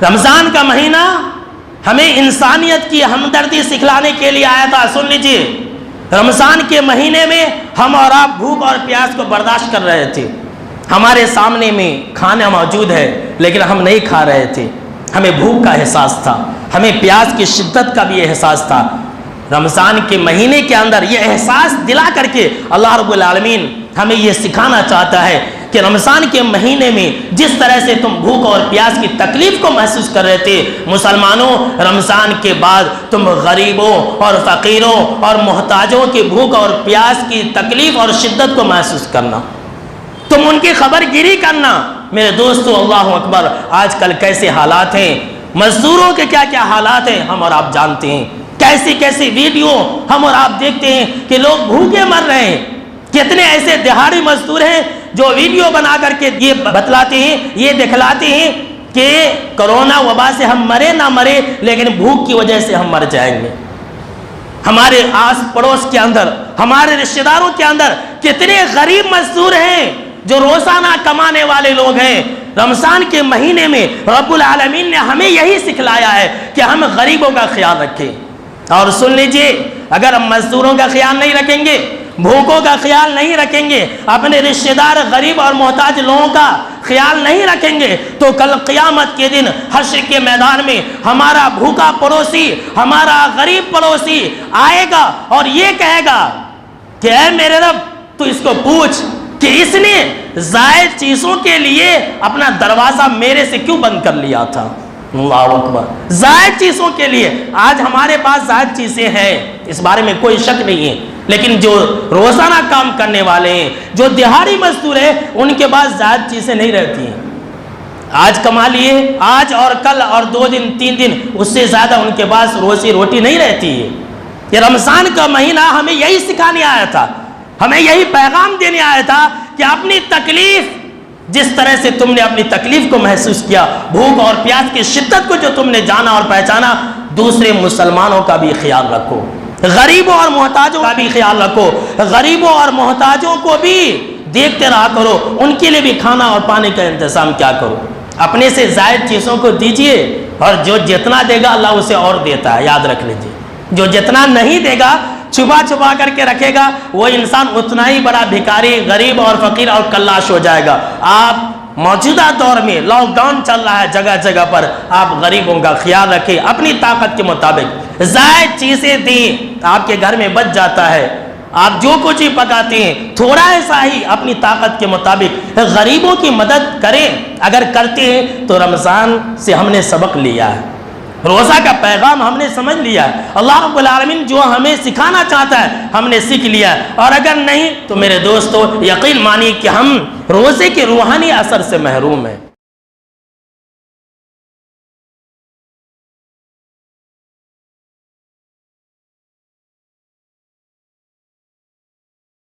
رمضان کا مہینہ ہمیں انسانیت کی ہمدردی سکھلانے کے لیے آیا تھا. سن لیجیے، رمضان کے مہینے میں ہم اور آپ بھوک اور پیاس کو برداشت کر رہے تھے. ہمارے سامنے میں کھانا موجود ہے لیکن ہم نہیں کھا رہے تھے. ہمیں بھوک کا احساس تھا، ہمیں پیاس کی شدت کا بھی احساس تھا. رمضان کے مہینے کے اندر یہ احساس دلا کر کے اللہ رب العالمین ہمیں یہ سکھانا چاہتا ہے کہ رمضان کے مہینے میں جس طرح سے تم بھوک اور پیاس کی تکلیف کو محسوس کر رہے تھے، مسلمانوں رمضان کے بعد تم غریبوں اور فقیروں اور محتاجوں کی بھوک اور پیاس کی تکلیف اور شدت کو محسوس کرنا، تم ان کی خبر گیری کرنا. میرے دوستو اللہ اکبر، آج کل کیسے حالات ہیں، مزدوروں کے کیا کیا حالات ہیں ہم اور آپ جانتے ہیں. کیسی کیسی ویڈیو ہم اور آپ دیکھتے ہیں کہ لوگ بھوکے مر رہے ہیں. کتنے ایسے دہاڑی مزدور ہیں جو ویڈیو بنا کر کے یہ بتلاتے ہیں، یہ دکھلاتے ہیں کہ کرونا وبا سے ہم مرے نہ مرے لیکن بھوک کی وجہ سے ہم مر جائیں گے. ہمارے آس پڑوس کے اندر، ہمارے رشتہ داروں کے اندر کتنے غریب مزدور ہیں جو روزانہ کمانے والے لوگ ہیں. رمضان کے مہینے میں رب العالمین نے ہمیں یہی سکھلایا ہے کہ ہم غریبوں کا خیال رکھیں. اور سن لیجئے، اگر ہم مزدوروں کا خیال نہیں رکھیں گے، بھوکوں کا خیال نہیں رکھیں گے، اپنے رشتہ دار غریب اور محتاج لوگوں کا خیال نہیں رکھیں گے، تو کل قیامت کے دن حشر کے میدان میں ہمارا بھوکا پڑوسی، ہمارا غریب پڑوسی آئے گا اور یہ کہے گا کہ اے میرے رب، تو اس کو پوچھ کہ اس نے زائد چیزوں کے لیے اپنا دروازہ میرے سے کیوں بند کر لیا تھا. اللہ اکبر، زائد چیزوں کے لیے. آج ہمارے پاس زائد چیزیں ہیں، اس بارے میں کوئی شک نہیں ہے، لیکن جو روزانہ کام کرنے والے ہیں، جو دہاڑی مزدور ہیں، ان کے پاس زائد چیزیں نہیں رہتی ہیں. آج کما لیے، آج اور کل اور 2 دن 3 دن، اس سے زیادہ ان کے پاس روزی روٹی نہیں رہتی ہے. یہ رمضان کا مہینہ ہمیں یہی سکھانے آیا تھا، ہمیں یہی پیغام دینے آیا تھا کہ اپنی تکلیف، جس طرح سے تم نے اپنی تکلیف کو محسوس کیا، بھوک اور پیاس کی شدت کو جو تم نے جانا اور پہچانا، دوسرے مسلمانوں کا بھی خیال رکھو، غریبوں اور محتاجوں کا بھی خیال رکھو. غریبوں اور محتاجوں کو بھی دیکھتے رہا کرو، ان کے لیے بھی کھانا اور پانی کا انتظام کیا کرو. اپنے سے زائد چیزوں کو دیجئے، اور جو جتنا دے گا اللہ اسے اور دیتا ہے. یاد رکھ لیجئے، جو جتنا نہیں دے گا، چھپا چھپا کر کے رکھے گا، وہ انسان اتنا ہی بڑا بھکاری، غریب اور فقیر اور کلاش ہو جائے گا. آپ موجودہ دور میں لاک ڈاؤن چل رہا ہے جگہ جگہ پر، آپ غریبوں کا خیال رکھیں، اپنی طاقت کے مطابق زائد چیزیں دیں. آپ کے گھر میں بچ جاتا ہے، آپ جو کچھ ہی پکاتے ہیں تھوڑا ایسا ہی اپنی طاقت کے مطابق غریبوں کی مدد کریں. اگر کرتے ہیں تو رمضان سے ہم نے سبق لیا ہے، روزہ کا پیغام ہم نے سمجھ لیا ہے. اللہ رب العالمین جو ہمیں سکھانا چاہتا ہے ہم نے سیکھ لیا ہے. اور اگر نہیں تو میرے دوستو یقین مانی کہ ہم روزے کے روحانی اثر سے محروم ہیں.